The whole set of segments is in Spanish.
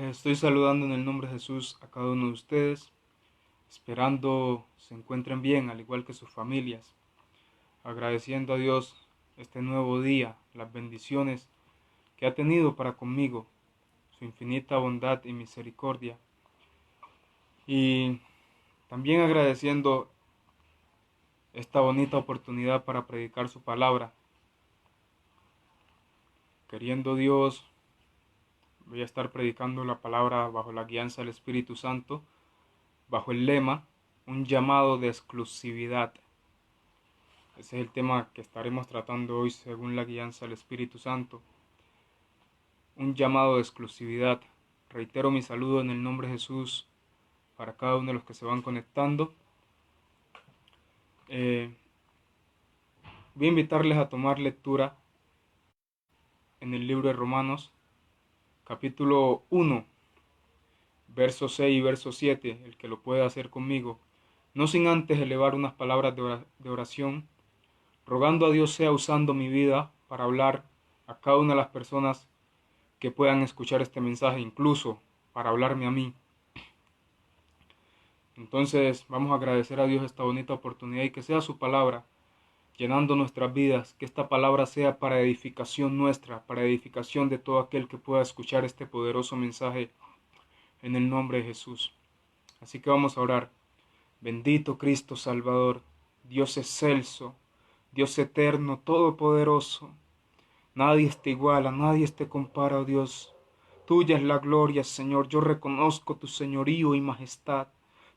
Les estoy saludando en el nombre de Jesús a cada uno de ustedes, esperando se encuentren bien, al igual que sus familias, agradeciendo a Dios este nuevo día, las bendiciones que ha tenido para conmigo, su infinita bondad y misericordia, y también agradeciendo esta bonita oportunidad para predicar su palabra. Queriendo Dios, voy a estar predicando la palabra bajo la guianza del Espíritu Santo, bajo el lema, un llamado de exclusividad. Ese es el tema que estaremos tratando hoy según la guianza del Espíritu Santo. Un llamado de exclusividad. Reitero mi saludo en el nombre de Jesús para cada uno de los que se van conectando. Voy a invitarles a tomar lectura en el libro de Romanos, capítulo 1, verso 6 y verso 7, el que lo pueda hacer conmigo. No sin antes elevar unas palabras de oración, rogando a Dios sea usando mi vida para hablar a cada una de las personas que puedan escuchar este mensaje, incluso para hablarme a mí. Entonces vamos a agradecer a Dios esta bonita oportunidad y que sea su palabra llenando nuestras vidas, que esta palabra sea para edificación nuestra, para edificación de todo aquel que pueda escuchar este poderoso mensaje en el nombre de Jesús. Así que vamos a orar. Bendito Cristo Salvador, Dios excelso, Dios eterno, todopoderoso. Nadie te iguala, nadie te compara, oh Dios. Tuya es la gloria, Señor. Yo reconozco tu señorío y majestad,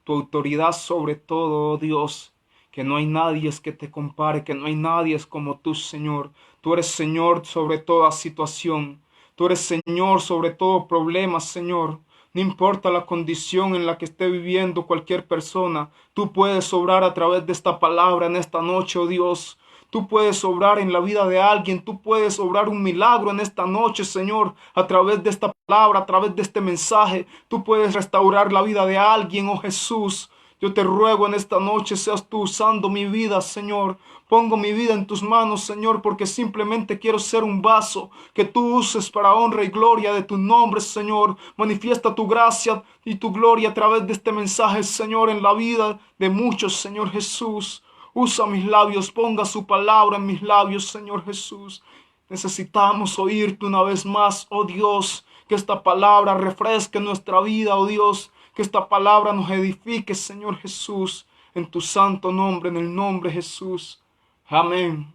tu autoridad sobre todo, oh Dios. Que no hay nadie que te compare, que no hay nadie como tú, Señor. Tú eres Señor sobre toda situación. Tú eres Señor sobre todo problema, Señor. No importa la condición en la que esté viviendo cualquier persona, tú puedes obrar a través de esta palabra en esta noche, oh Dios. Tú puedes obrar en la vida de alguien, tú puedes obrar un milagro en esta noche, Señor, a través de esta palabra, a través de este mensaje. Tú puedes restaurar la vida de alguien, oh Jesús. Yo te ruego en esta noche seas tú usando mi vida, Señor. Pongo mi vida en tus manos, Señor, porque simplemente quiero ser un vaso que tú uses para honra y gloria de tu nombre, Señor. Manifiesta tu gracia y tu gloria a través de este mensaje, Señor, en la vida de muchos, Señor Jesús. Usa mis labios, ponga su palabra en mis labios, Señor Jesús. Necesitamos oírte una vez más, oh Dios, que esta palabra refresque nuestra vida, oh Dios, que esta palabra nos edifique, Señor Jesús, en tu santo nombre, en el nombre de Jesús. Amén.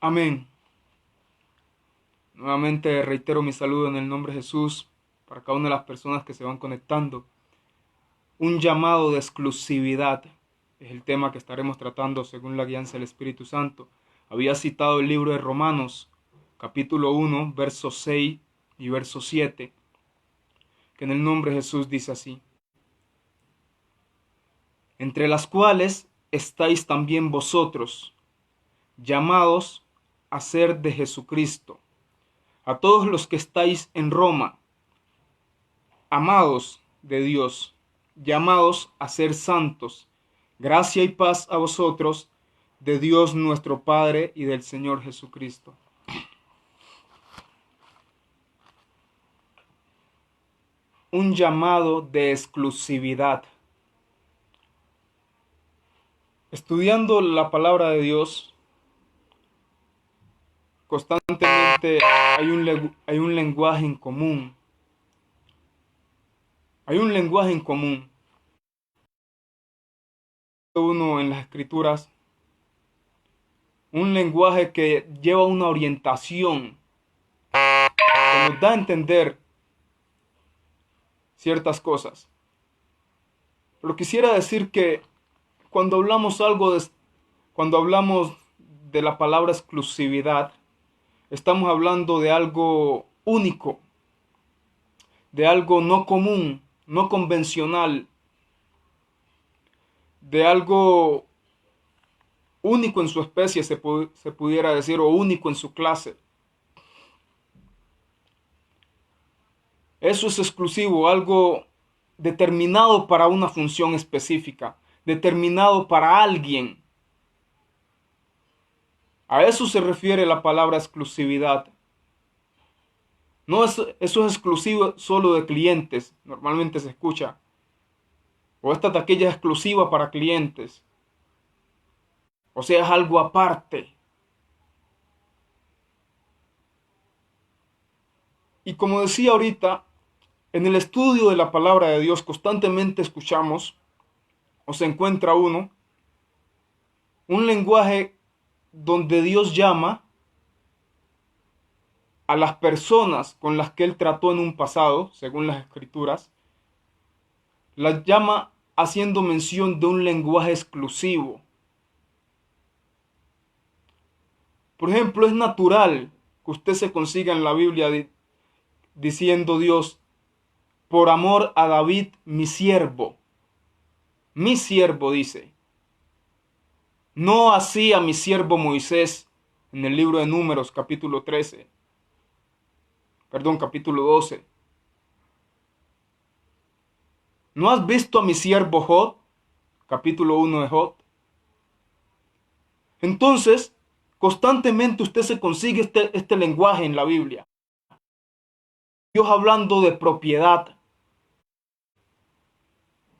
Amén. Nuevamente reitero mi saludo en el nombre de Jesús para cada una de las personas que se van conectando. Un llamado de exclusividad es el tema que estaremos tratando según la guianza del Espíritu Santo. Había citado el libro de Romanos, capítulo 1, verso 6 y verso 7, que en el nombre de Jesús dice así: entre las cuales estáis también vosotros, llamados a ser de Jesucristo, a todos los que estáis en Roma, amados de Dios, llamados a ser santos, gracia y paz a vosotros, de Dios nuestro Padre y del Señor Jesucristo. Un llamado de exclusividad. Estudiando la palabra de Dios, constantemente hay un lenguaje en común. Hay un lenguaje en común. Uno en las escrituras, un lenguaje que lleva una orientación, que nos da a entender ciertas cosas. Pero quisiera decir que cuando hablamos cuando hablamos de la palabra exclusividad, estamos hablando de algo único, de algo no común, no convencional, de algo único en su especie, se pudiera decir, o único en su clase. Eso es exclusivo, algo determinado para una función específica, determinado para alguien. A eso se refiere la palabra exclusividad. No es, eso es exclusivo solo de clientes, normalmente se escucha. O esta taquilla es exclusiva para clientes. O sea, es algo aparte. Y como decía ahorita, en el estudio de la palabra de Dios constantemente escuchamos, o se encuentra uno, un lenguaje donde Dios llama a las personas con las que Él trató en un pasado, según las escrituras, las llama haciendo mención de un lenguaje exclusivo. Por ejemplo, es natural que usted se consiga en la Biblia diciendo Dios, por amor a David, mi siervo dice, no así a mi siervo Moisés en el libro de Números capítulo 13, capítulo 12. ¿No has visto a mi siervo Jod? Capítulo 1 de Jod. Entonces, constantemente usted se consigue este lenguaje en la Biblia. Dios hablando de propiedad.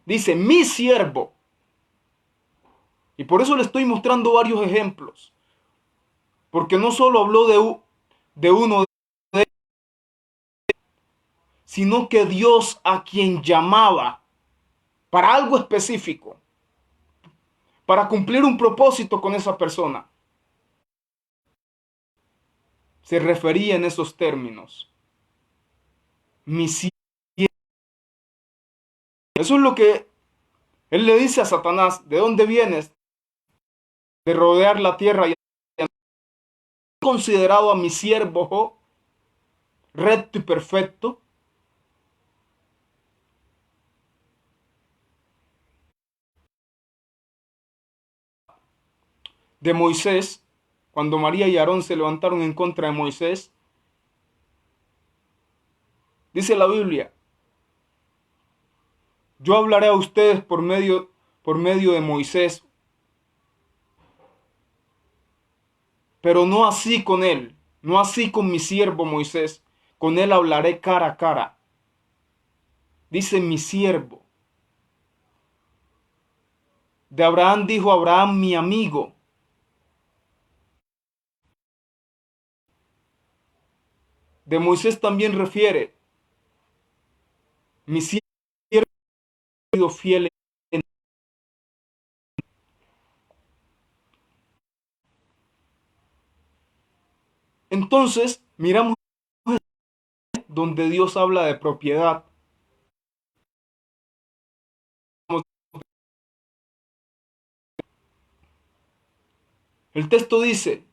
Dice, mi siervo. Y por eso le estoy mostrando varios ejemplos. Porque no solo habló de uno, sino que Dios a quien llamaba para algo específico, para cumplir un propósito con esa persona, se refería en esos términos. Mi siervo. Eso es lo que él le dice a Satanás, ¿de dónde vienes? De rodear la tierra y considerado a mi siervo recto y perfecto. De Moisés, cuando María y Aarón se levantaron en contra de Moisés, dice la Biblia, yo hablaré a ustedes por medio de Moisés, pero no así con él, no así con mi siervo Moisés, con él hablaré cara a cara. Dice mi siervo. De Abraham dijo Abraham mi amigo. De Moisés también refiere, mi siervo fiel. Entonces, miramos donde Dios habla de propiedad. El texto dice,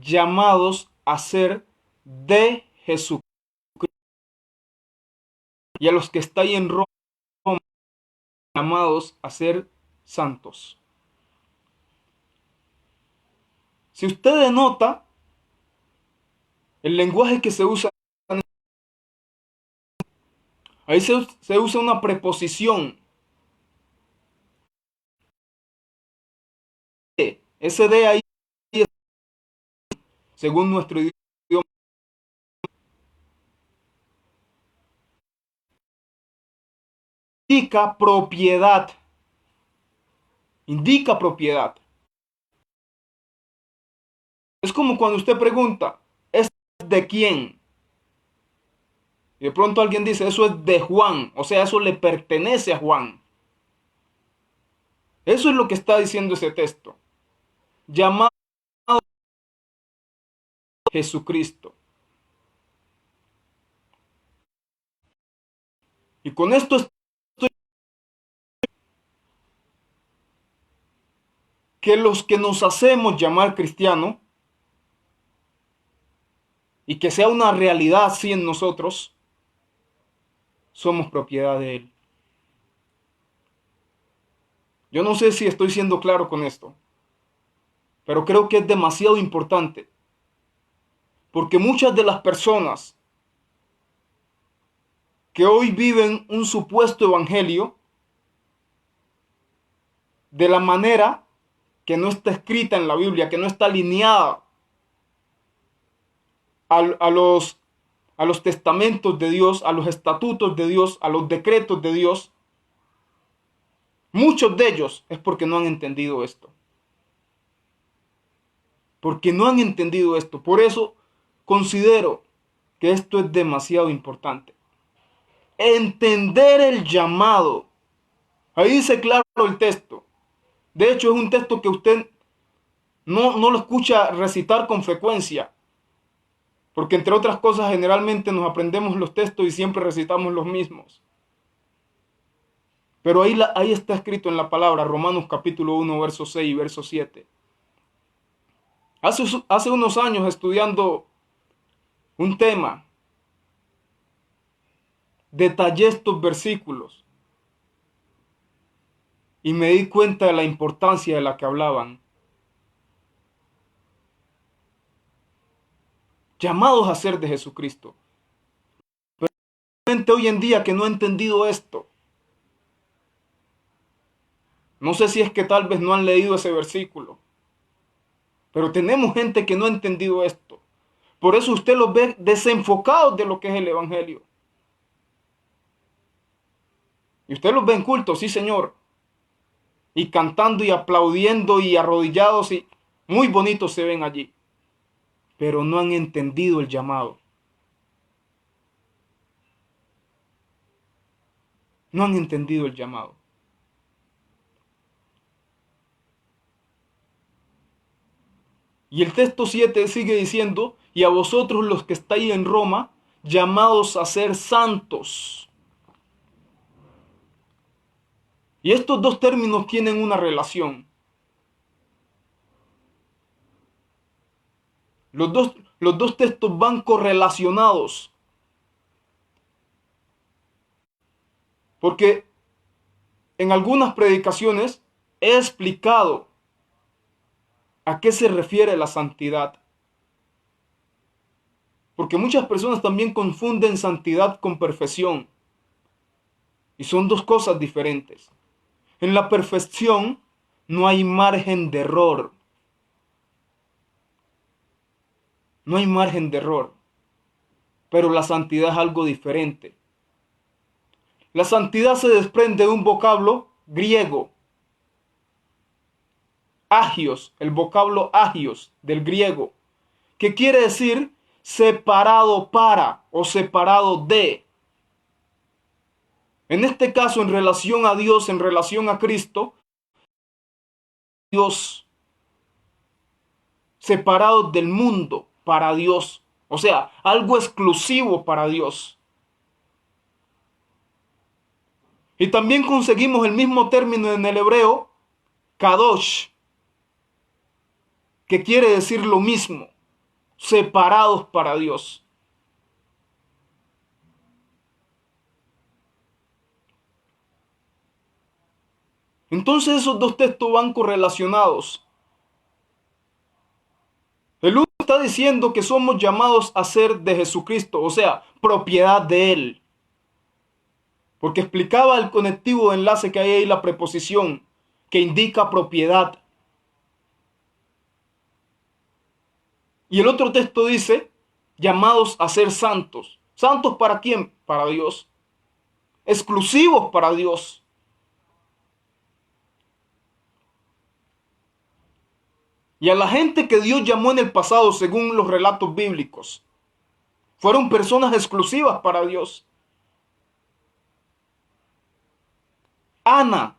llamados a ser de Jesucristo. Y a los que están en Roma, llamados a ser santos. Si usted denota el lenguaje que se usa, ahí se usa una preposición. Ese de ahí, según nuestro idioma, indica propiedad. Indica propiedad. Es como cuando usted pregunta, ¿es de quién? Y de pronto alguien dice, eso es de Juan. O sea, eso le pertenece a Juan. Eso es lo que está diciendo ese texto. Llamado Jesucristo. Y con esto estoy que los que nos hacemos llamar cristiano y que sea una realidad así en nosotros, somos propiedad de Él. Yo no sé si estoy siendo claro con esto, pero creo que es demasiado importante, porque muchas de las personas que hoy viven un supuesto evangelio de la manera que no está escrita en la Biblia, que no está alineada a, a los, a los testamentos de Dios, a los estatutos de Dios, a los decretos de Dios, muchos de ellos es porque no han entendido esto. Porque no han entendido esto. Por eso considero que esto es demasiado importante. Entender el llamado. Ahí dice claro el texto. De hecho, es un texto que usted no lo escucha recitar con frecuencia. Porque entre otras cosas, generalmente nos aprendemos los textos y siempre recitamos los mismos. Pero ahí está escrito en la palabra, Romanos capítulo 1, verso 6 y verso 7. Hace unos años, estudiando un tema, detallé estos versículos y me di cuenta de la importancia de la que hablaban. Llamados a ser de Jesucristo. Pero hay gente hoy en día que no ha entendido esto. No sé si es que tal vez no han leído ese versículo. Pero tenemos gente que no ha entendido esto. Por eso usted los ve desenfocados de lo que es el Evangelio. Y usted los ve en culto, sí señor. Y cantando y aplaudiendo y arrodillados y muy bonitos se ven allí. Pero no han entendido el llamado. No han entendido el llamado. Y el texto 7 sigue diciendo, y a vosotros los que estáis en Roma, llamados a ser santos. Y estos dos términos tienen una relación. Los dos textos van correlacionados. Porque en algunas predicaciones he explicado a qué se refiere la santidad. Porque muchas personas también confunden santidad con perfección. Y son dos cosas diferentes. En la perfección no hay margen de error. No hay margen de error. Pero la santidad es algo diferente. La santidad se desprende de un vocablo griego. Agios, el vocablo agios del griego, que quiere decir separado para o separado de. En este caso, en relación a Dios, en relación a Cristo, Dios separado del mundo para Dios. O sea, algo exclusivo para Dios. Y también conseguimos el mismo término en el hebreo, kadosh, que quiere decir lo mismo, separados para Dios. Entonces esos dos textos van correlacionados. El uno está diciendo que somos llamados a ser de Jesucristo, o sea, propiedad de Él. Porque explicaba el conectivo de enlace que hay ahí, la preposición, que indica propiedad. Y el otro texto dice, llamados a ser santos. ¿Santos para quién? Para Dios. Exclusivos para Dios. Y a la gente que Dios llamó en el pasado, según los relatos bíblicos, fueron personas exclusivas para Dios. Ana.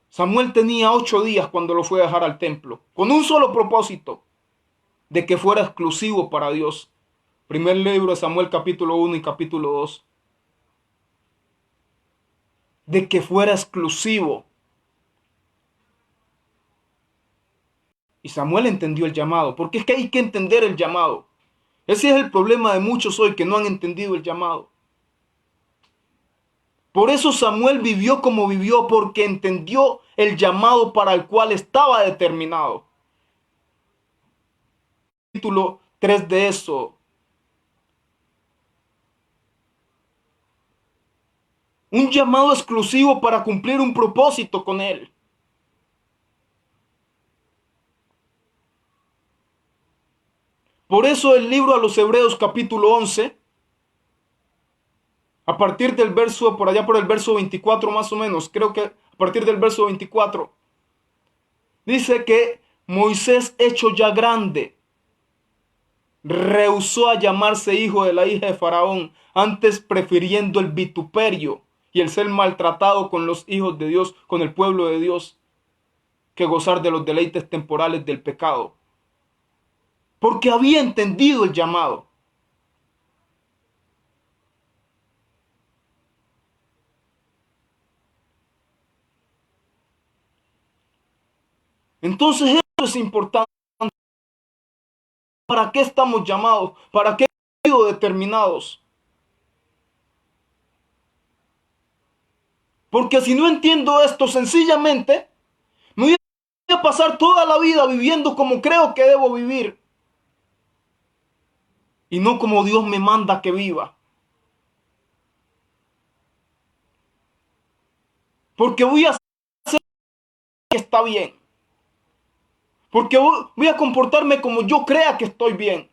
Samuel tenía 8 días cuando lo fue a dejar al templo, con un solo propósito, de que fuera exclusivo para Dios. Primer libro de Samuel capítulo 1 y capítulo 2. De que fuera exclusivo. Y Samuel entendió el llamado, porque es que hay que entender el llamado. Ese es el problema de muchos hoy, que no han entendido el llamado. Por eso Samuel vivió como vivió, porque entendió el llamado para el cual estaba determinado. Capítulo 3 de eso. Un llamado exclusivo para cumplir un propósito con él. Por eso el libro a los Hebreos capítulo 11, a partir del verso, por allá por el verso 24 más o menos, creo que a partir del verso 24, dice que Moisés, hecho ya grande, rehusó a llamarse hijo de la hija de Faraón, antes prefiriendo el vituperio y el ser maltratado con los hijos de Dios, con el pueblo de Dios, que gozar de los deleites temporales del pecado. Porque había entendido el llamado. Entonces eso es importante. ¿Para qué estamos llamados? ¿Para qué hemos sido determinados? Porque si no entiendo esto, sencillamente me voy a pasar toda la vida viviendo como creo que debo vivir y no como Dios me manda que viva. Porque voy a hacer que está bien. Porque voy a comportarme como yo crea que estoy bien.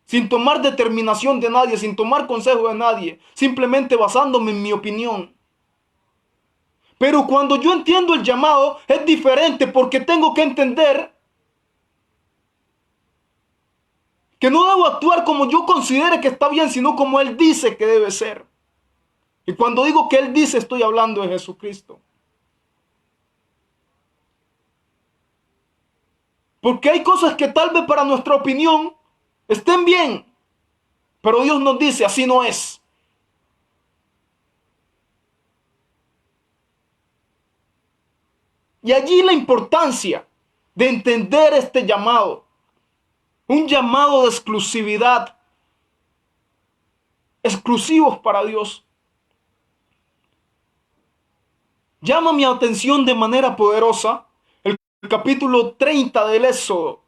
Sin tomar determinación de nadie, sin tomar consejo de nadie, simplemente basándome en mi opinión. Pero cuando yo entiendo el llamado es diferente porque tengo que entender que no debo actuar como yo considere que está bien, sino como Él dice que debe ser. Y cuando digo que Él dice, estoy hablando de Jesucristo. Porque hay cosas que tal vez para nuestra opinión estén bien, pero Dios nos dice, así no es. Y allí la importancia de entender este llamado. Un llamado de exclusividad. Exclusivos para Dios. Llama mi atención de manera poderosa el capítulo 30 del Éxodo.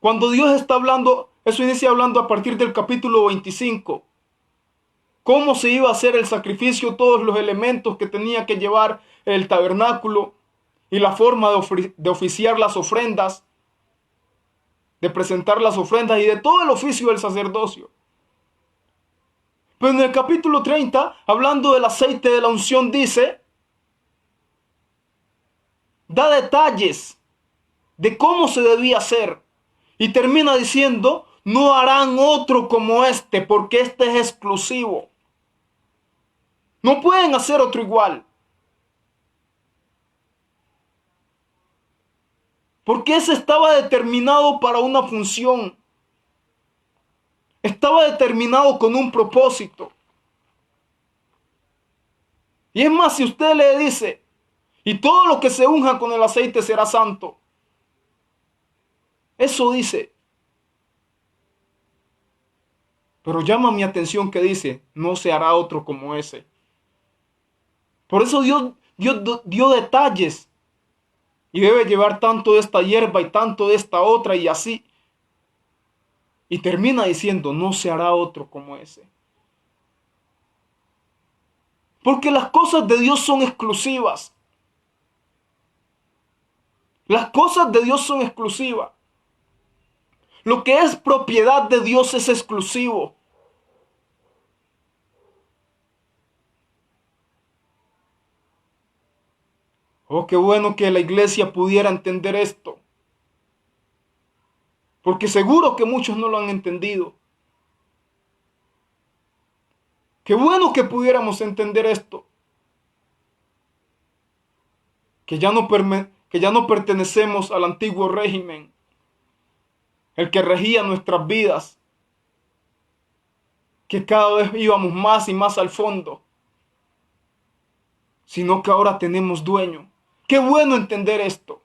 Cuando Dios está hablando, eso inicia hablando a partir del capítulo 25. Cómo se iba a hacer el sacrificio, todos los elementos que tenía que llevar el tabernáculo y la forma de oficiar las ofrendas, de presentar las ofrendas y de todo el oficio del sacerdocio. Pero en el capítulo 30, hablando del aceite de la unción, dice, da detalles de cómo se debía hacer. Y termina diciendo, no harán otro como este, porque este es exclusivo. No pueden hacer otro igual. Porque ese estaba determinado para una función. Estaba determinado con un propósito. Y es más, si usted le dice, y todo lo que se unja con el aceite será santo. Eso dice. Pero llama mi atención que dice, no se hará otro como ese. Por eso Dios dio detalles. Y debe llevar tanto de esta hierba y tanto de esta otra y así. Y termina diciendo, no se hará otro como ese. Porque las cosas de Dios son exclusivas. Las cosas de Dios son exclusivas. Lo que es propiedad de Dios es exclusivo. Oh, qué bueno que la iglesia pudiera entender esto. Porque seguro que muchos no lo han entendido. Qué bueno que pudiéramos entender esto. Que ya no pertenecemos al antiguo régimen. El que regía nuestras vidas. Que cada vez íbamos más y más al fondo. Sino que ahora tenemos dueño. Qué bueno entender esto.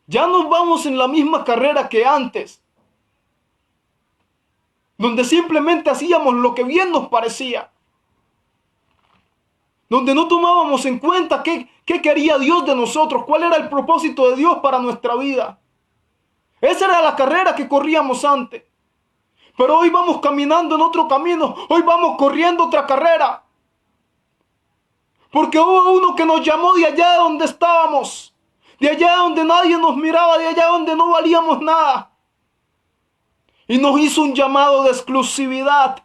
Ya nos vamos en la misma carrera que antes, donde simplemente hacíamos lo que bien nos parecía, donde no tomábamos en cuenta qué quería Dios de nosotros, cuál era el propósito de Dios para nuestra vida. Esa era la carrera que corríamos antes. Pero hoy vamos caminando en otro camino, hoy vamos corriendo otra carrera. Porque hubo uno que nos llamó de allá donde estábamos, de allá donde nadie nos miraba, de allá donde no valíamos nada. Y nos hizo un llamado de exclusividad.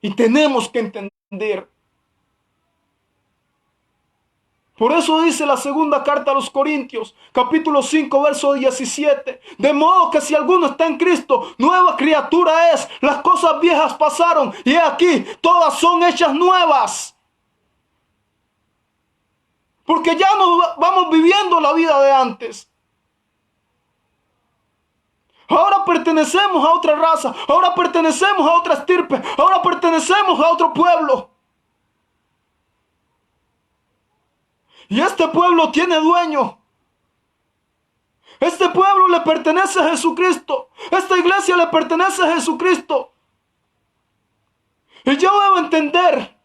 Y tenemos que entender. Por eso dice la segunda carta a los Corintios, capítulo 5, verso 17. De modo que si alguno está en Cristo, nueva criatura es. Las cosas viejas pasaron y aquí todas son hechas nuevas. Porque ya no vamos viviendo la vida de antes. Ahora pertenecemos a otra raza, ahora pertenecemos a otra estirpe, ahora pertenecemos a otro pueblo. Y este pueblo tiene dueño. Este pueblo le pertenece a Jesucristo. Esta iglesia le pertenece a Jesucristo. Y yo debo entender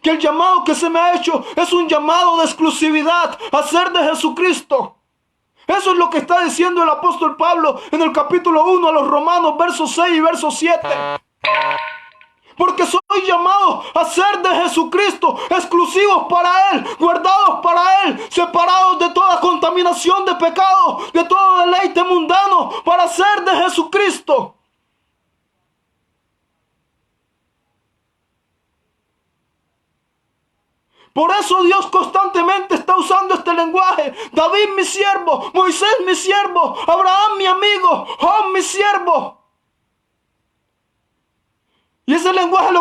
que el llamado que se me ha hecho es un llamado de exclusividad a ser de Jesucristo. Eso es lo que está diciendo el apóstol Pablo en el capítulo 1 a los Romanos, versos 6 y verso 7. Porque soy llamado a ser de Jesucristo, exclusivos para Él, guardados para Él, separados de toda contaminación de pecado, de todo deleite mundano, para ser de Jesucristo. Por eso Dios constantemente está usando este lenguaje. David mi siervo, Moisés mi siervo, Abraham mi amigo, Job mi siervo. Y ese lenguaje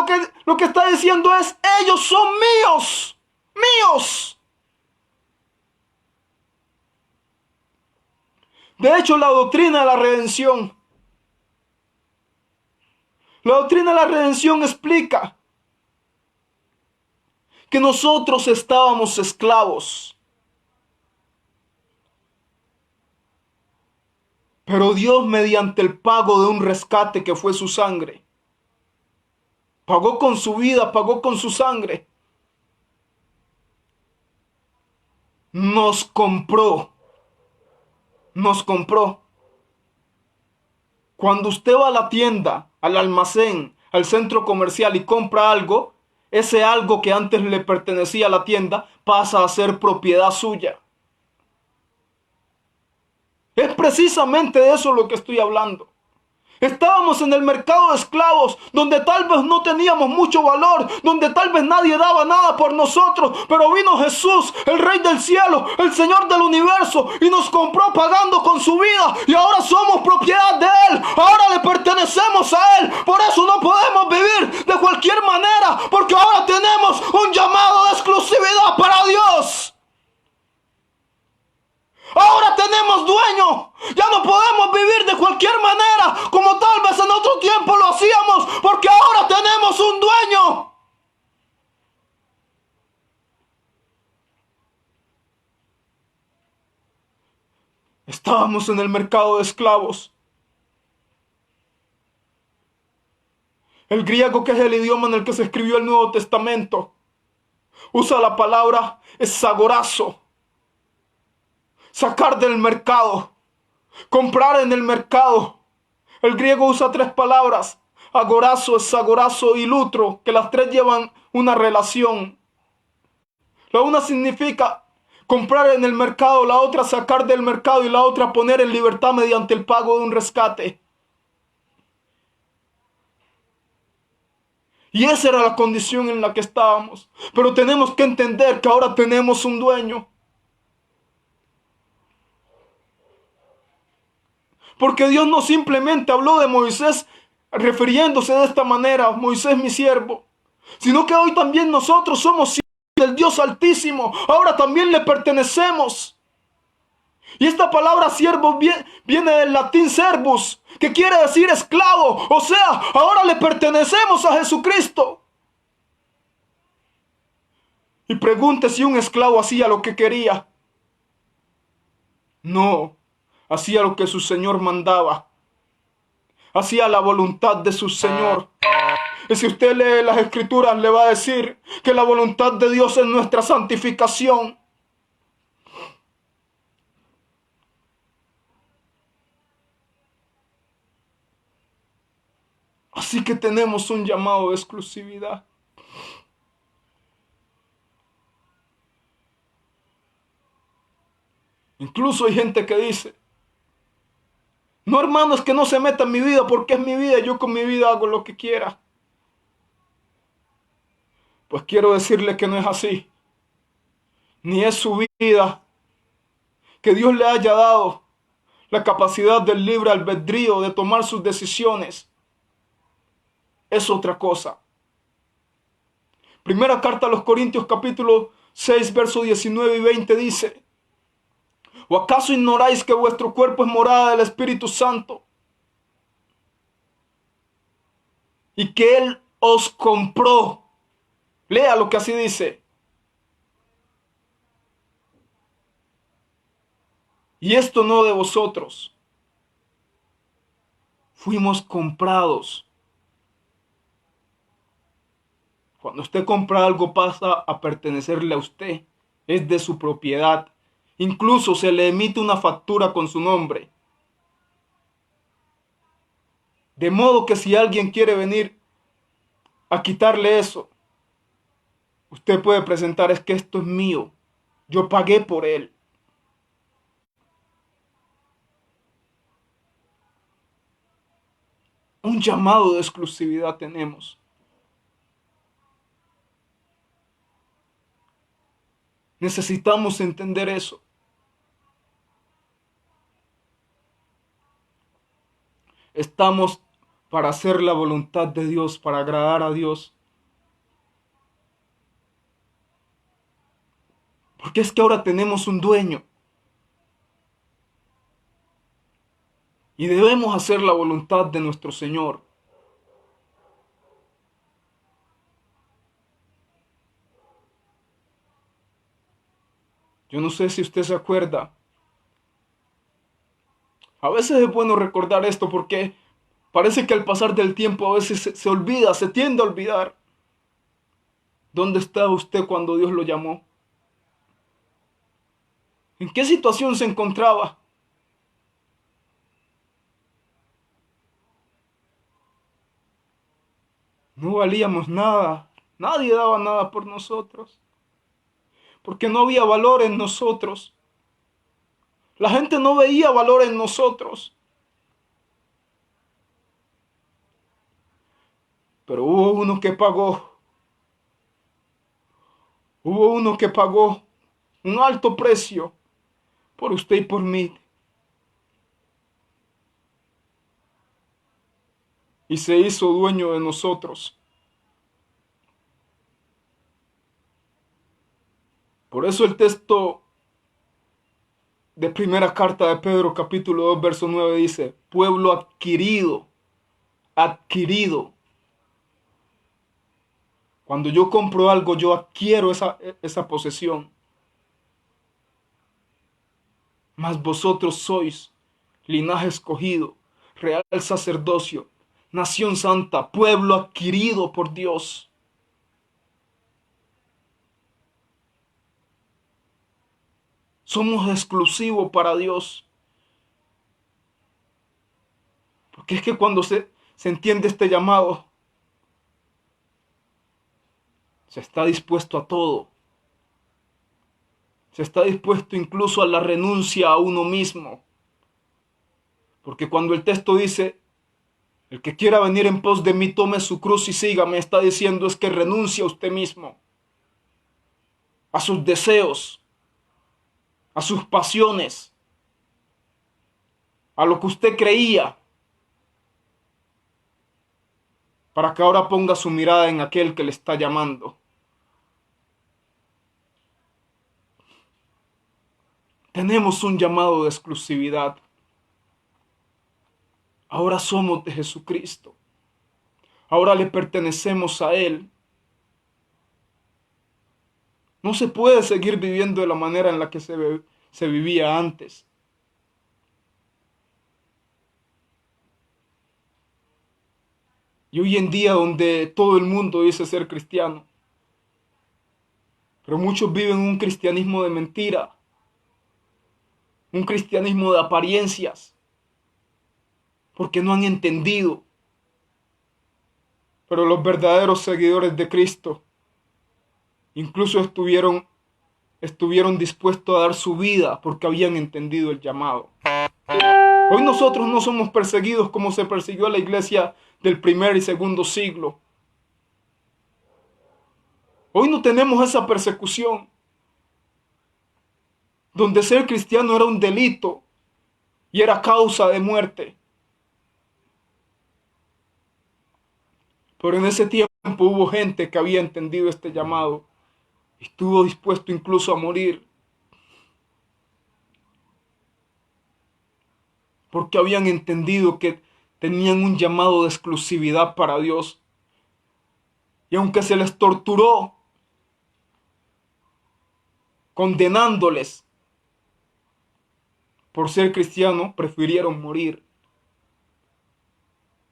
lo que está diciendo es, ellos son míos, míos. De hecho, la doctrina de la redención explica que nosotros estábamos esclavos. Pero Dios, mediante el pago de un rescate que fue su sangre, pagó con su vida, pagó con su sangre, nos compró. Nos compró. Cuando usted va a la tienda, al almacén, al centro comercial y compra algo, ese algo que antes le pertenecía a la tienda pasa a ser propiedad suya. Es precisamente de eso lo que estoy hablando. Estábamos en el mercado de esclavos, donde tal vez no teníamos mucho valor, donde tal vez nadie daba nada por nosotros, pero vino Jesús, el Rey del cielo, el Señor del universo, y nos compró pagando con su vida, y ahora somos propiedad de Él, ahora le pertenecemos a Él. Por eso no podemos vivir de cualquier manera, porque ahora tenemos un llamado de exclusividad para Dios. Ahora tenemos dueño. Ya no podemos vivir de cualquier manera como tal vez en otro tiempo lo hacíamos, porque ahora tenemos un dueño. Estábamos en el mercado de esclavos. El griego, que es el idioma en el que se escribió el Nuevo Testamento, usa la palabra esagorazo. Sacar del mercado, comprar en el mercado. El griego usa tres palabras: agorazo, esagorazo y lutro, que las tres llevan una relación. La una significa comprar en el mercado, la otra sacar del mercado y la otra poner en libertad mediante el pago de un rescate. Y esa era la condición en la que estábamos. Pero tenemos que entender que ahora tenemos un dueño. Porque Dios no simplemente habló de Moisés refiriéndose de esta manera, Moisés mi siervo, sino que hoy también nosotros somos siervos del Dios Altísimo. Ahora también le pertenecemos. Y esta palabra siervo viene del latín servus, que quiere decir esclavo. O sea, ahora le pertenecemos a Jesucristo. Y pregunte si un esclavo hacía lo que quería. No. Hacía lo que su Señor mandaba. Hacía la voluntad de su Señor. Y si usted lee las Escrituras, le va a decir que la voluntad de Dios es nuestra santificación. Así que tenemos un llamado de exclusividad. Incluso hay gente que dice, no, hermano, es que no se meta en mi vida porque es mi vida y yo con mi vida hago lo que quiera. Pues quiero decirle que no es así. Ni es su vida. Que Dios le haya dado la capacidad del libre albedrío de tomar sus decisiones. Es otra cosa. Primera carta a los Corintios capítulo 6, versos 19 y 20 dice, ¿o acaso ignoráis que vuestro cuerpo es morada del Espíritu Santo y que Él os compró? Lea lo que así dice. Y esto no de vosotros. Fuimos comprados. Cuando usted compra algo pasa a pertenecerle a usted. Es de su propiedad. Incluso se le emite una factura con su nombre. De modo que si alguien quiere venir a quitarle eso, usted puede presentar, es que esto es mío. Yo pagué por él. Un llamado de exclusividad tenemos. Necesitamos entender eso. Estamos para hacer la voluntad de Dios, para agradar a Dios. Porque es que ahora tenemos un dueño. Y debemos hacer la voluntad de nuestro Señor. Yo no sé si usted se acuerda. A veces es bueno recordar esto porque parece que al pasar del tiempo a veces se olvida, se tiende a olvidar. ¿Dónde estaba usted cuando Dios lo llamó? ¿En qué situación se encontraba? No valíamos nada. Nadie daba nada por nosotros. Porque no había valor en nosotros. La gente no veía valor en nosotros. Pero hubo uno que pagó. Hubo uno que pagó un alto precio por usted y por mí. Y se hizo dueño de nosotros. Por eso el texto de primera carta de Pedro, capítulo 2, verso 9 dice, pueblo adquirido, adquirido. Cuando yo compro algo, yo adquiero esa posesión. Mas vosotros sois linaje escogido, real sacerdocio, nación santa, pueblo adquirido por Dios. Somos exclusivos para Dios. Porque es que cuando se entiende este llamado, se está dispuesto a todo. Se está dispuesto incluso a la renuncia a uno mismo. Porque cuando el texto dice, el que quiera venir en pos de mí, tome su cruz y sígame, está diciendo es que renuncie a usted mismo, a sus deseos, a sus pasiones, a lo que usted creía, para que ahora ponga su mirada en aquel que le está llamando. Tenemos un llamado de exclusividad. Ahora somos de Jesucristo. Ahora le pertenecemos a Él. No se puede seguir viviendo de la manera en la que se vivía antes. Y hoy en día donde todo el mundo dice ser cristiano, pero muchos viven un cristianismo de mentira, un cristianismo de apariencias, porque no han entendido Pero los verdaderos seguidores de Cristo incluso estuvieron dispuestos a dar su vida porque habían entendido el llamado. Hoy nosotros no somos perseguidos como se persiguió a la iglesia del primer y segundo siglo. Hoy no tenemos esa persecución, donde ser cristiano era un delito y era causa de muerte. Pero en ese tiempo hubo gente que había entendido este llamado y estuvo dispuesto incluso a morir, porque habían entendido que tenían un llamado de exclusividad para Dios. Y aunque se les torturó, condenándoles por ser cristianos, prefirieron morir.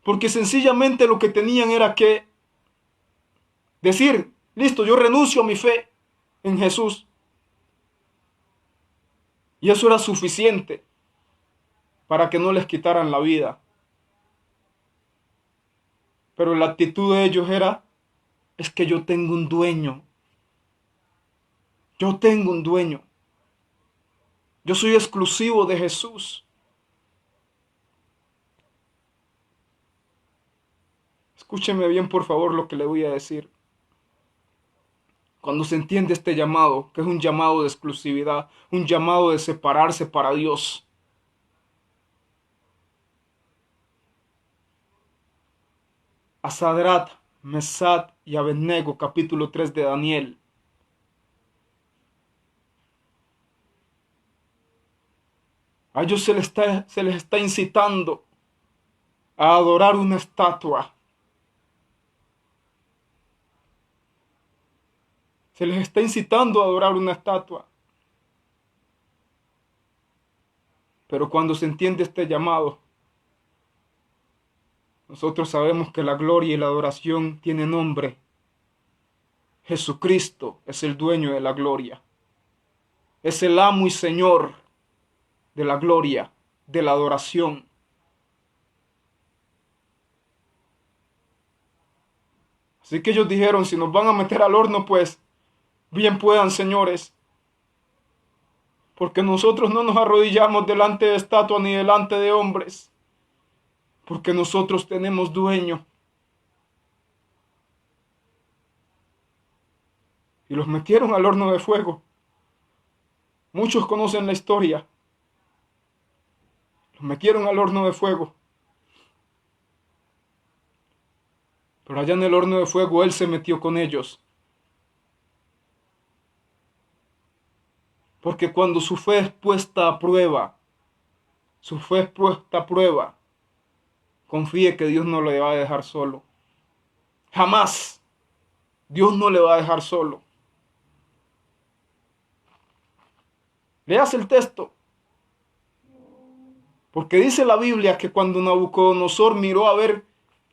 Porque sencillamente lo que tenían era que decir, listo, yo renuncio a mi fe en Jesús. Y eso era suficiente para que no les quitaran la vida. Pero la actitud de ellos era, es que yo tengo un dueño. Yo tengo un dueño. Yo soy exclusivo de Jesús. Escúcheme bien, por favor, lo que le voy a decir. Cuando se entiende este llamado, que es un llamado de exclusividad, un llamado de separarse para Dios. A Sadrat, Mesad y Abednego, capítulo 3 de Daniel. A ellos se les está incitando a adorar una estatua. Se les está incitando a adorar una estatua. Pero cuando se entiende este llamado, nosotros sabemos que la gloria y la adoración tienen nombre. Jesucristo es el dueño de la gloria. Es el amo y Señor de la gloria, de la adoración. Así que ellos dijeron, si nos van a meter al horno, pues bien puedan, señores. Porque nosotros no nos arrodillamos delante de estatuas ni delante de hombres. Porque nosotros tenemos dueño. Y los metieron al horno de fuego. Muchos conocen la historia. Los metieron al horno de fuego. Pero allá en el horno de fuego Él se metió con ellos. Porque cuando su fe es puesta a prueba, su fe es puesta a prueba, confíe que Dios no le va a dejar solo. Jamás. Dios no le va a dejar solo. Leas el texto. Porque dice la Biblia que cuando Nabucodonosor miró a ver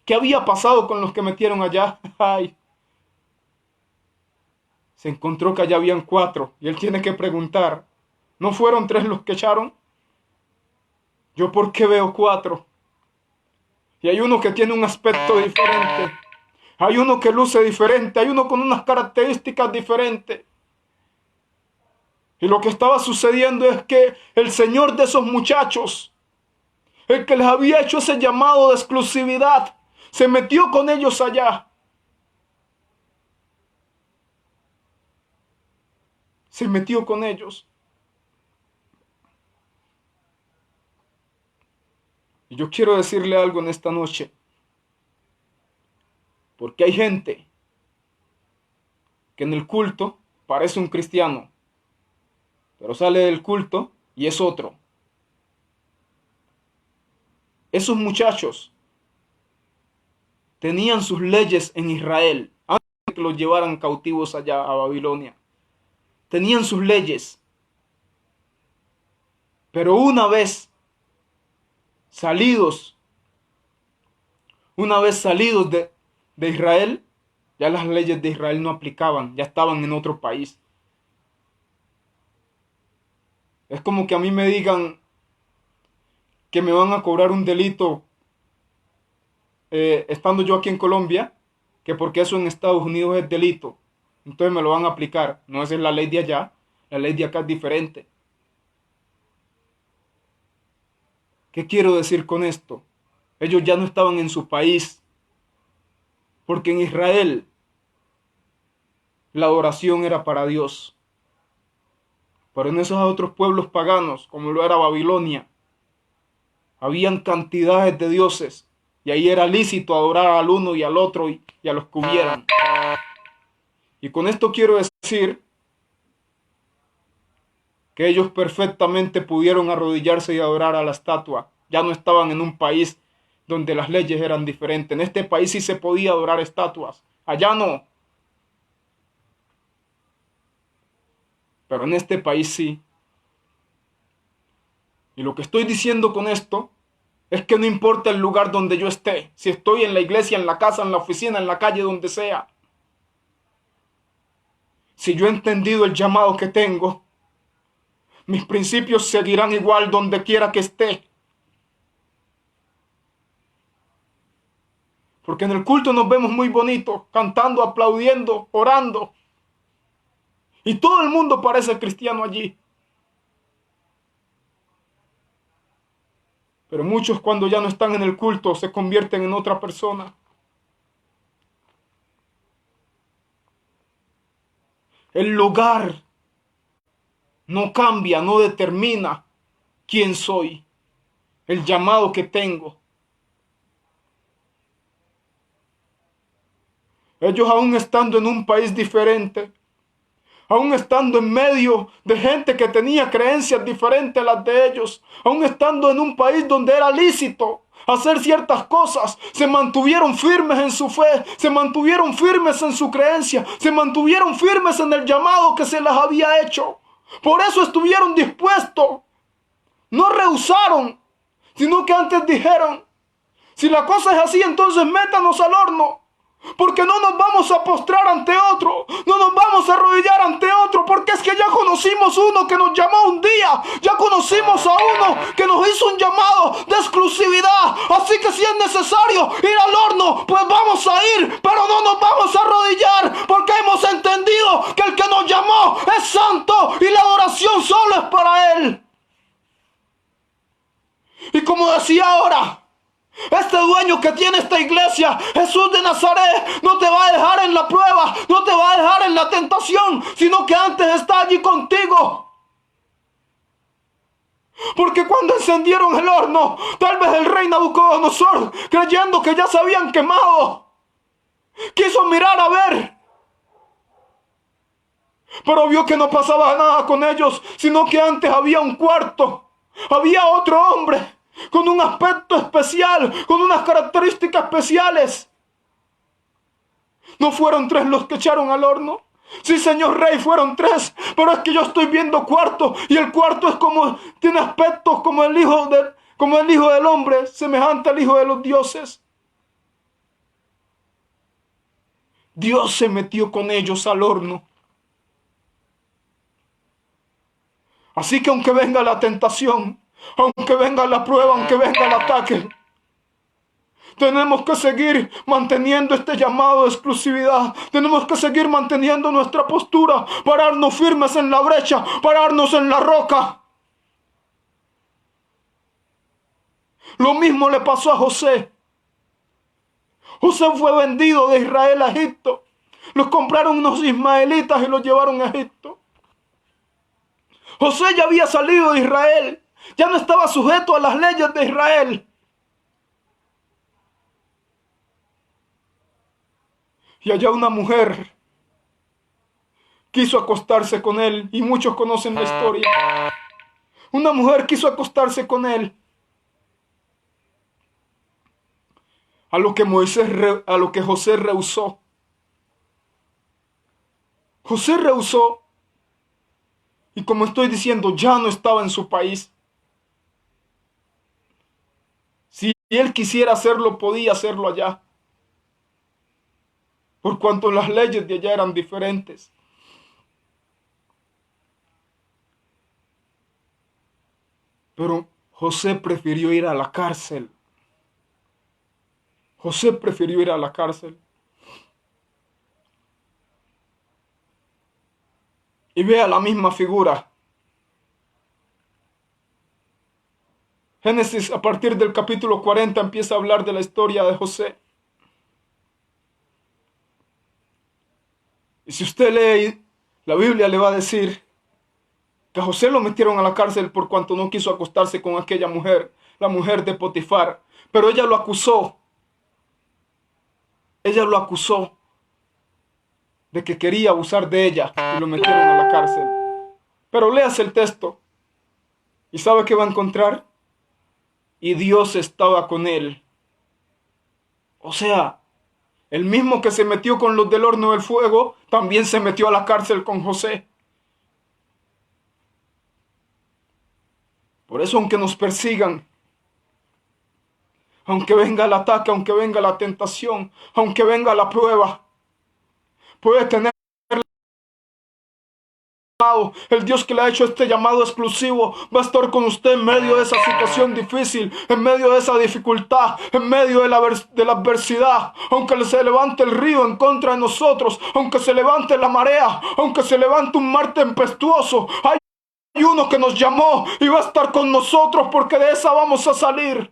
qué había pasado con los que metieron allá, ay, se encontró que allá habían 4. Y él tiene que preguntar, ¿no fueron 3 los que echaron? ¿Yo por qué veo 4? Y hay uno que tiene un aspecto diferente. Hay uno que luce diferente. Hay uno con unas características diferentes. Y lo que estaba sucediendo es que el Señor de esos muchachos, el que les había hecho ese llamado de exclusividad, se metió con ellos allá. Se metió con ellos. Y yo quiero decirle algo en esta noche. Porque hay gente que en el culto parece un cristiano, pero sale del culto y es otro. Esos muchachos tenían sus leyes en Israel antes de que los llevaran cautivos allá a Babilonia. Tenían sus leyes. Pero una vez salidos de Israel, ya las leyes de Israel no aplicaban, ya estaban en otro país. Es como que a mí me digan que me van a cobrar un delito estando yo aquí en Colombia que porque eso en Estados Unidos es delito, entonces me lo van a aplicar. No, esa es la ley de allá, la ley de acá es diferente. ¿Qué quiero decir con esto? Ellos ya no estaban en su país, porque en Israel la adoración era para Dios. Pero en esos otros pueblos paganos, como lo era Babilonia, habían cantidades de dioses, y ahí era lícito adorar al uno y al otro y a los que hubieran. Y con esto quiero decir que ellos perfectamente pudieron arrodillarse y adorar a la estatua. Ya no estaban en un país donde las leyes eran diferentes. En este país sí se podía adorar estatuas, allá no. Pero en este país sí. Y lo que estoy diciendo con esto es que no importa el lugar donde yo esté, si estoy en la iglesia, en la casa, en la oficina, en la calle, donde sea. Si yo he entendido el llamado que tengo, mis principios seguirán igual donde quiera que esté. Porque en el culto nos vemos muy bonitos, cantando, aplaudiendo, orando. Y todo el mundo parece cristiano allí. Pero muchos cuando ya no están en el culto se convierten en otra persona. El lugar no cambia, no determina quién soy, el llamado que tengo. Ellos aún estando en un país diferente, aún estando en medio de gente que tenía creencias diferentes a las de ellos, aún estando en un país donde era lícito hacer ciertas cosas, se mantuvieron firmes en su fe, se mantuvieron firmes en su creencia, se mantuvieron firmes en el llamado que se les había hecho. Por eso estuvieron dispuestos, no rehusaron, sino que antes dijeron, si la cosa es así, entonces métanos al horno. Porque no nos vamos a postrar ante otro, no nos vamos a arrodillar ante otro, porque es que ya conocimos uno que nos llamó un día, ya conocimos a uno que nos hizo un llamado de exclusividad. Así que si es necesario ir al horno, pues vamos a ir, pero no nos vamos a arrodillar, porque hemos entendido que el que nos llamó es santo y la adoración solo es para Él. Y como decía ahora, este dueño que tiene esta iglesia, Jesús de Nazaret, no te va a dejar en la prueba, no te va a dejar en la tentación, sino que antes está allí contigo. Porque cuando encendieron el horno, tal vez el rey Nabucodonosor, creyendo que ya se habían quemado, quiso mirar a ver, pero vio que no pasaba nada con ellos, sino que antes había un cuarto, había otro hombre con un aspecto especial, con unas características especiales. ¿No fueron 3 los que echaron al horno? Sí, señor rey, fueron 3, pero es que yo estoy viendo cuarto, y el cuarto es como, tiene aspectos como el hijo del hombre, semejante al hijo de los dioses. Dios se metió con ellos al horno. Así que aunque venga la tentación, aunque venga la prueba, aunque venga el ataque, tenemos que seguir manteniendo este llamado de exclusividad. Tenemos que seguir manteniendo nuestra postura, pararnos firmes en la brecha, pararnos en la roca. Lo mismo le pasó a José. José fue vendido de Israel a Egipto. Los compraron unos ismaelitas y los llevaron a Egipto. José ya había salido de Israel. Ya no estaba sujeto a las leyes de Israel. Y allá una mujer quiso acostarse con él, y muchos conocen la historia. Una mujer quiso acostarse con él, a lo que José rehusó. José rehusó, y como estoy diciendo, ya no estaba en su país. Si él quisiera hacerlo, podía hacerlo allá, por cuanto las leyes de allá eran diferentes. Pero José prefirió ir a la cárcel. José prefirió ir a la cárcel. y vea la misma figura. Génesis, a partir del capítulo 40, empieza a hablar de la historia de José. Y si usted lee la Biblia, le va a decir que a José lo metieron a la cárcel por cuanto no quiso acostarse con aquella mujer, la mujer de Potifar. Pero ella lo acusó. Ella lo acusó de que quería abusar de ella y lo metieron a la cárcel. Pero léase el texto y ¿sabe qué va a encontrar? Y Dios estaba con él. O sea, el mismo que se metió con los del horno del fuego, también se metió a la cárcel con José. Por eso, aunque nos persigan, aunque venga el ataque, aunque venga la tentación, aunque venga la prueba, puede tener el Dios que le ha hecho este llamado exclusivo va a estar con usted en medio de esa situación difícil, en medio de esa dificultad, en medio de la adversidad. Aunque se levante el río en contra de nosotros, aunque se levante la marea, aunque se levante un mar tempestuoso, hay uno que nos llamó y va a estar con nosotros, porque de esa vamos a salir.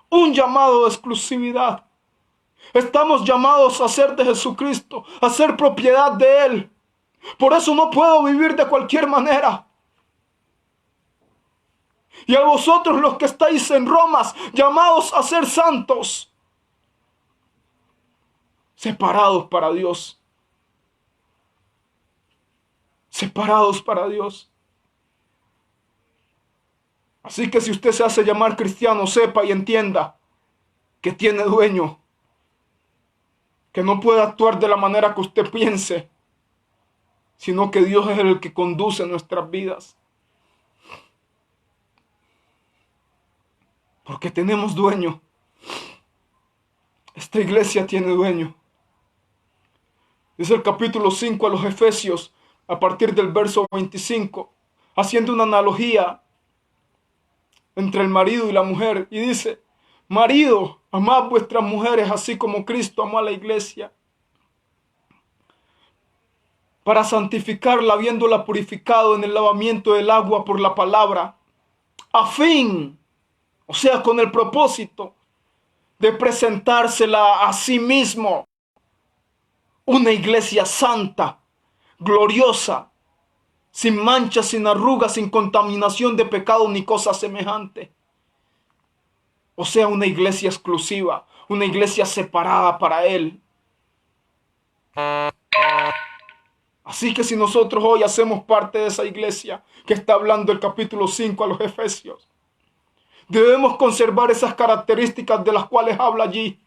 Un llamado de exclusividad. Estamos llamados a ser de Jesucristo, a ser propiedad de Él. Por eso no puedo vivir de cualquier manera. Y a vosotros los que estáis en Roma, llamados a ser santos, separados para Dios. Separados para Dios. Así que si usted se hace llamar cristiano, sepa y entienda que tiene dueño, que no puede actuar de la manera que usted piense, sino que Dios es el que conduce nuestras vidas. Porque tenemos dueño. Esta iglesia tiene dueño. Dice el capítulo 5 a los Efesios, a partir del verso 25, haciendo una analogía entre el marido y la mujer. Y dice: marido, amad vuestras mujeres así como Cristo amó a la iglesia, para santificarla, habiéndola purificado en el lavamiento del agua por la palabra, a fin, o sea, con el propósito de presentársela a sí mismo, una iglesia santa, gloriosa, sin mancha, sin arrugas, sin contaminación de pecado ni cosa semejante. O sea, una iglesia exclusiva, una iglesia separada para Él. Así que si nosotros hoy hacemos parte de esa iglesia que está hablando el capítulo 5 a los Efesios, debemos conservar esas características de las cuales habla allí,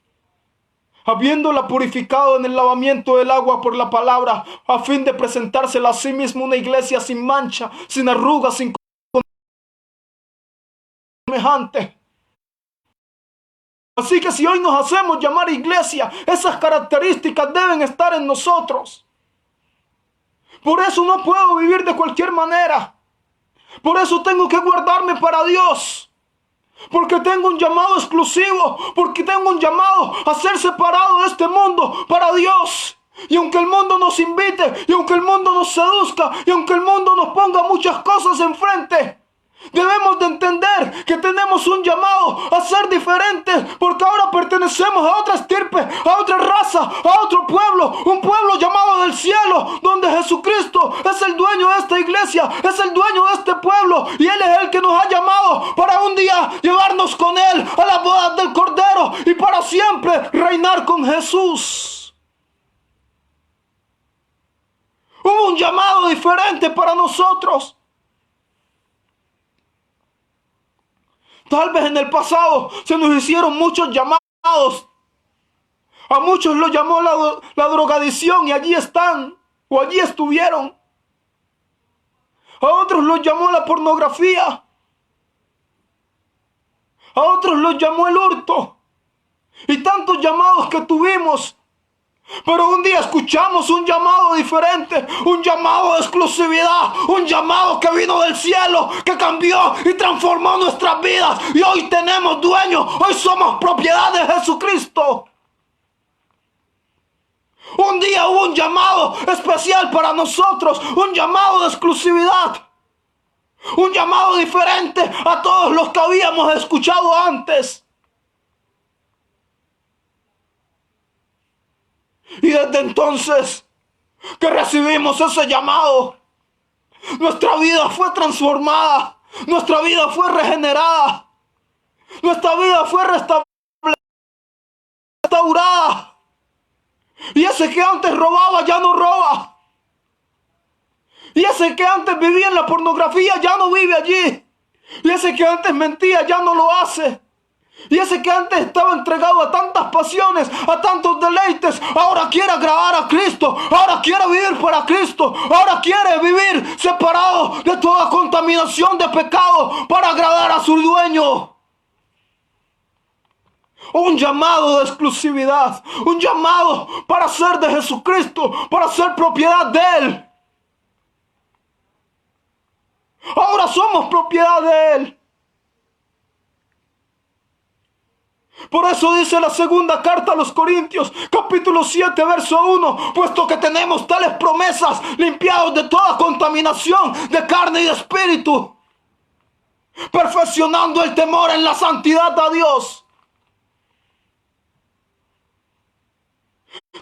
habiéndola purificado en el lavamiento del agua por la palabra, a fin de presentársela a sí mismo una iglesia sin mancha, sin arrugas, sin semejante. Así que si hoy nos hacemos llamar iglesia, esas características deben estar en nosotros. Por eso no puedo vivir de cualquier manera. Por eso tengo que guardarme para Dios. Porque tengo un llamado exclusivo. Porque tengo un llamado a ser separado de este mundo para Dios. Y aunque el mundo nos invite, y aunque el mundo nos seduzca, y aunque el mundo nos ponga muchas cosas enfrente, debemos de entender que tenemos un llamado a ser diferentes, porque ahora pertenecemos a otra estirpe, a otra raza, a otro pueblo, un pueblo llamado del cielo, donde Jesucristo es el dueño de esta iglesia, es el dueño de este pueblo, y Él es el que nos ha llamado para un día llevarnos con Él a las bodas del Cordero y para siempre reinar con Jesús. Hubo un llamado diferente para nosotros. Tal vez en el pasado se nos hicieron muchos llamados. A muchos los llamó la drogadicción y allí están, o allí estuvieron. A otros los llamó la pornografía. A otros los llamó el hurto. Y tantos llamados que tuvimos. Pero un día escuchamos un llamado diferente, un llamado de exclusividad, un llamado que vino del cielo, que cambió y transformó nuestras vidas. Y hoy tenemos dueño, hoy somos propiedad de Jesucristo. Un día hubo un llamado especial para nosotros, un llamado de exclusividad, un llamado diferente a todos los que habíamos escuchado antes. Y desde entonces que recibimos ese llamado, nuestra vida fue transformada, nuestra vida fue regenerada, nuestra vida fue restaurada. Y ese que antes robaba ya no roba. Y ese que antes vivía en la pornografía ya no vive allí. Y ese que antes mentía ya no lo hace. Y ese que antes estaba entregado a tantas pasiones, a tantos deleites, ahora quiere agradar a Cristo, ahora quiere vivir para Cristo, ahora quiere vivir separado de toda contaminación de pecado para agradar a su dueño. Un llamado de exclusividad, un llamado para ser de Jesucristo, para ser propiedad de Él. Ahora somos propiedad de Él. Por eso dice la segunda carta a los Corintios, capítulo 7, verso 1, puesto que tenemos tales promesas, limpiados de toda contaminación de carne y de espíritu, perfeccionando el temor en la santidad a Dios.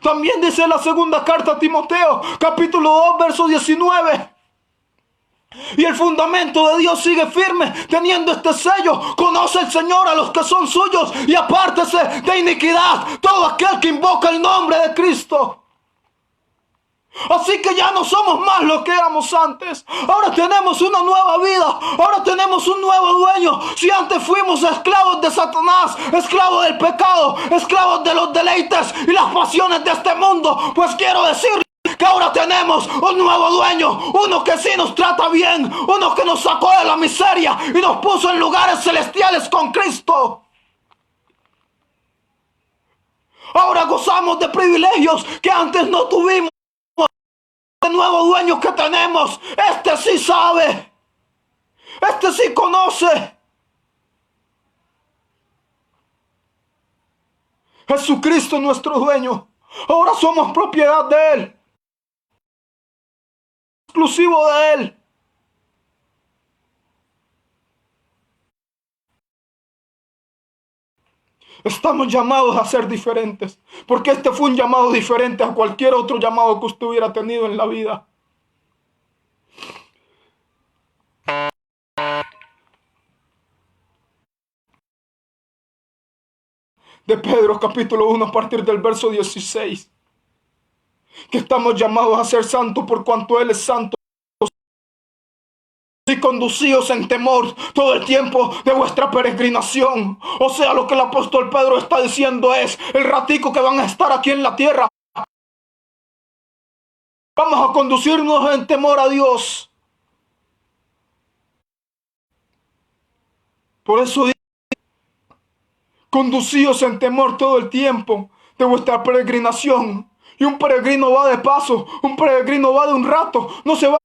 También dice la segunda carta a Timoteo, capítulo 2, verso 19. Y el fundamento de Dios sigue firme, teniendo este sello: conoce el Señor a los que son suyos, y apártese de iniquidad todo aquel que invoca el nombre de Cristo. Así que ya no somos más lo que éramos antes. Ahora tenemos una nueva vida. Ahora tenemos un nuevo dueño. Si antes fuimos esclavos de Satanás, esclavos del pecado, esclavos de los deleites y las pasiones de este mundo, pues quiero decirle que ahora tenemos un nuevo dueño, uno que sí nos trata bien, uno que nos sacó de la miseria y nos puso en lugares celestiales con Cristo. Ahora gozamos de privilegios que antes no tuvimos. El nuevo dueño que tenemos, este sí sabe, este sí conoce. Jesucristo es nuestro dueño. Ahora somos propiedad de Él, exclusivo de Él. Estamos llamados a ser diferentes, porque este fue un llamado diferente a cualquier otro llamado que usted hubiera tenido en la vida. De Pedro capítulo 1 a partir del verso 16, que estamos llamados a ser santos por cuanto Él es santo. Y conducíos en temor todo el tiempo de vuestra peregrinación. O sea, lo que el apóstol Pedro está diciendo es: el ratico que van a estar aquí en la tierra, vamos a conducirnos en temor a Dios. Por eso dice: conducíos en temor todo el tiempo de vuestra peregrinación. Y un peregrino va de paso, un peregrino va de un rato, no se va.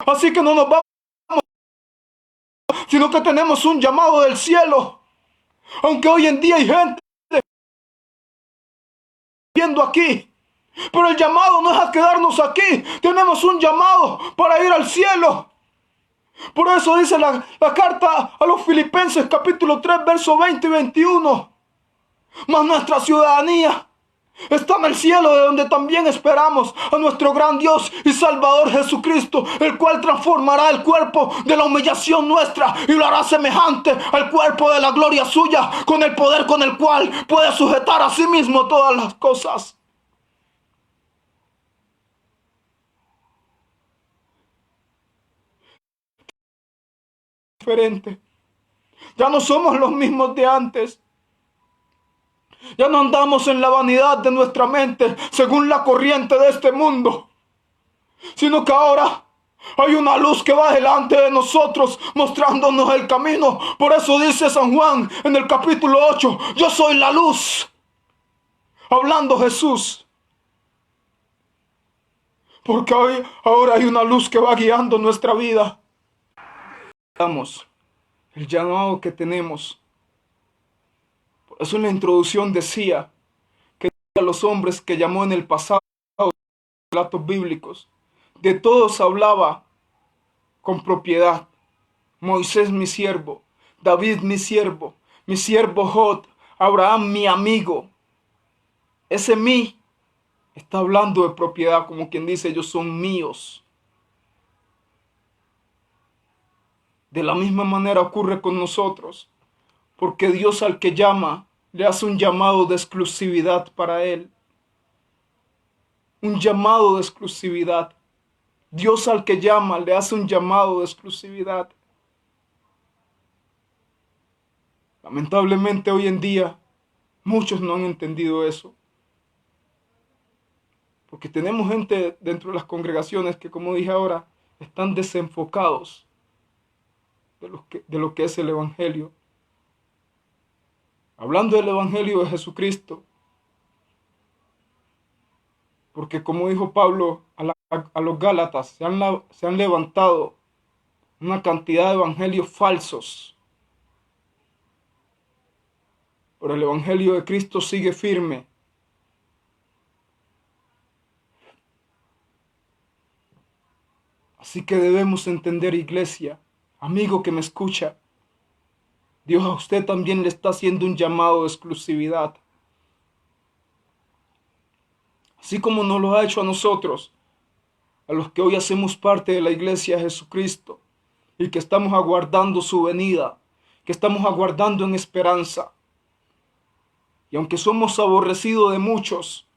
Así que no nos vamos, sino que tenemos un llamado del cielo. Aunque hoy en día hay gente viendo aquí, pero el llamado no es a quedarnos aquí. Tenemos un llamado para ir al cielo. Por eso dice la carta a los Filipenses capítulo 3 versos 20 y 21. Mas nuestra ciudadanía está en el cielo, de donde también esperamos a nuestro gran Dios y Salvador Jesucristo, el cual transformará el cuerpo de la humillación nuestra y lo hará semejante al cuerpo de la gloria suya, con el poder con el cual puede sujetar a sí mismo todas las cosas. Diferente. Ya no somos los mismos de antes. Ya no andamos en la vanidad de nuestra mente según la corriente de este mundo, sino que ahora hay una luz que va delante de nosotros mostrándonos el camino. Por eso dice San Juan en el capítulo 8: yo soy la luz. Hablando Jesús. Porque ahora hay una luz que va guiando nuestra vida. Damos el llamado que tenemos. Por eso en la introducción decía que a los hombres que llamó en el pasado, relatos bíblicos, de todos hablaba con propiedad. Moisés mi siervo, David mi siervo Jod, Abraham mi amigo. Ese mí está hablando de propiedad, como quien dice, ellos son míos. De la misma manera ocurre con nosotros, porque Dios al que llama le hace un llamado de exclusividad para Él. Un llamado de exclusividad. Dios al que llama le hace un llamado de exclusividad. Lamentablemente hoy en día muchos no han entendido eso. Porque tenemos gente dentro de las congregaciones que, como dije ahora, están desenfocados de lo que es el Evangelio. Hablando del Evangelio de Jesucristo, porque como dijo Pablo a los Gálatas, se han levantado una cantidad de evangelios falsos, pero el Evangelio de Cristo sigue firme. Así que debemos entender, iglesia, amigo que me escucha, Dios a usted también le está haciendo un llamado de exclusividad. Así como nos lo ha hecho a nosotros, a los que hoy hacemos parte de la iglesia de Jesucristo y que estamos aguardando su venida, que estamos aguardando en esperanza. Y aunque somos aborrecidos de muchos,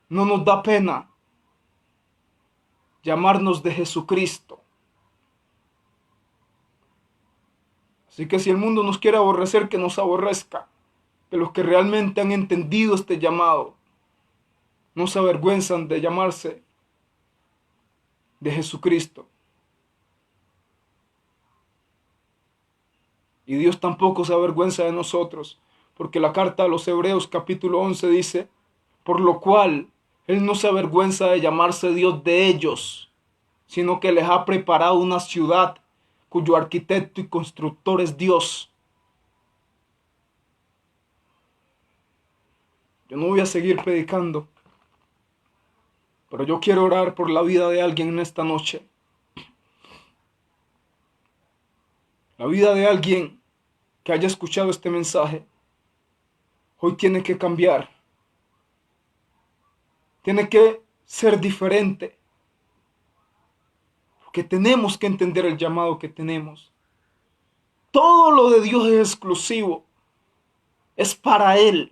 no nos da pena llamarnos de Jesucristo. Así que si el mundo nos quiere aborrecer, que nos aborrezca. Que los que realmente han entendido este llamado no se avergüenzan de llamarse de Jesucristo. Y Dios tampoco se avergüenza de nosotros, porque la carta a los Hebreos capítulo 11 dice, por lo cual Él no se avergüenza de llamarse Dios de ellos, sino que les ha preparado una ciudad cuyo arquitecto y constructor es Dios. Yo no voy a seguir predicando, pero yo quiero orar por la vida de alguien en esta noche. La vida de alguien que haya escuchado este mensaje, hoy tiene que cambiar. Tiene que ser diferente. Porque tenemos que entender el llamado que tenemos. Todo lo de Dios es exclusivo. Es para Él.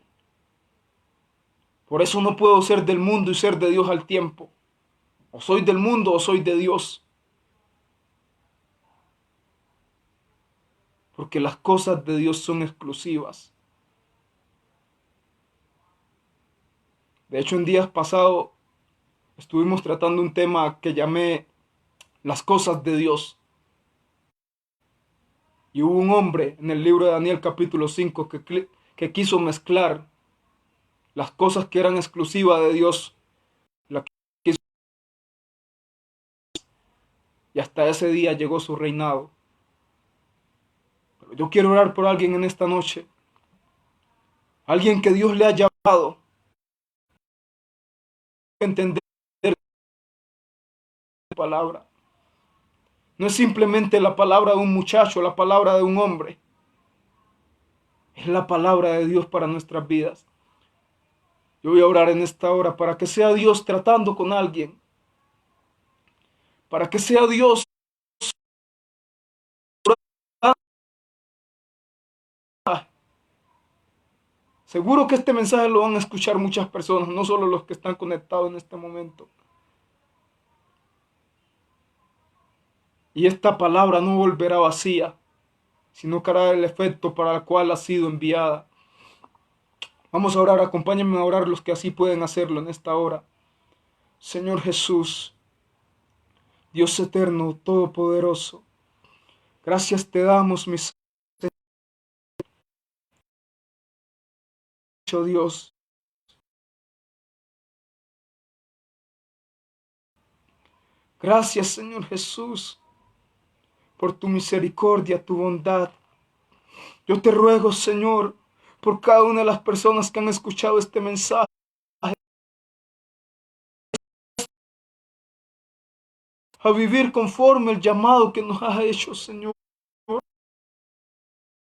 Por eso no puedo ser del mundo y ser de Dios al tiempo. O soy del mundo o soy de Dios. Porque las cosas de Dios son exclusivas. De hecho, en días pasados estuvimos tratando un tema que llamé las cosas de Dios. Y hubo un hombre en el libro de Daniel capítulo 5 que quiso mezclar las cosas que eran exclusivas de Dios. Y hasta ese día llegó su reinado. Pero yo quiero orar por alguien en esta noche. Alguien que Dios le ha llamado a entender la palabra. No es simplemente la palabra de un muchacho, la palabra de un hombre. Es la palabra de Dios para nuestras vidas. Yo voy a orar en esta hora para que sea Dios tratando con alguien. Para que sea Dios. Seguro que este mensaje lo van a escuchar muchas personas, no solo los que están conectados en este momento. Y esta palabra no volverá vacía, sino que hará el efecto para el cual ha sido enviada. Vamos a orar, acompáñenme a orar los que así pueden hacerlo en esta hora. Señor Jesús, Dios eterno, todopoderoso, gracias te damos, mi Señor Dios. Gracias, Señor Jesús, por tu misericordia, tu bondad. Yo te ruego, Señor, por cada una de las personas que han escuchado este mensaje, a vivir conforme el llamado que nos ha hecho, Señor.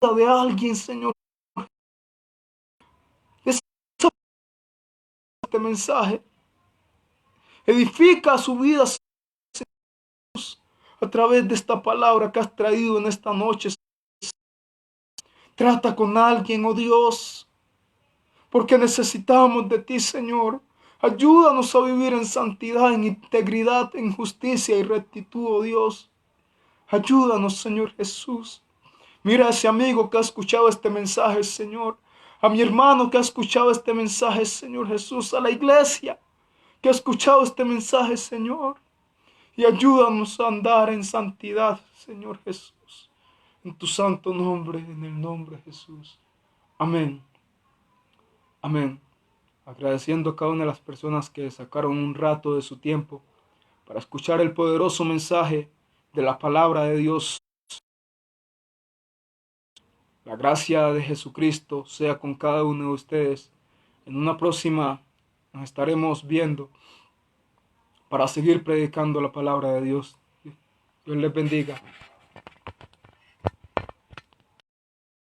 De alguien, Señor, este mensaje edifica su vida, Señor, a través de esta palabra que has traído en esta noche. Trata con alguien, oh Dios, porque necesitamos de ti, Señor. Ayúdanos a vivir en santidad, en integridad, en justicia y rectitud, oh Dios. Ayúdanos, Señor Jesús. Mira a ese amigo que ha escuchado este mensaje, Señor. A mi hermano que ha escuchado este mensaje, Señor Jesús. A la iglesia que ha escuchado este mensaje, Señor. Y ayúdanos a andar en santidad, Señor Jesús. En tu santo nombre, en el nombre de Jesús. Amén. Amén. Agradeciendo a cada una de las personas que sacaron un rato de su tiempo para escuchar el poderoso mensaje de la palabra de Dios. La gracia de Jesucristo sea con cada uno de ustedes. En una próxima nos estaremos viendo para seguir predicando la palabra de Dios. Dios les bendiga.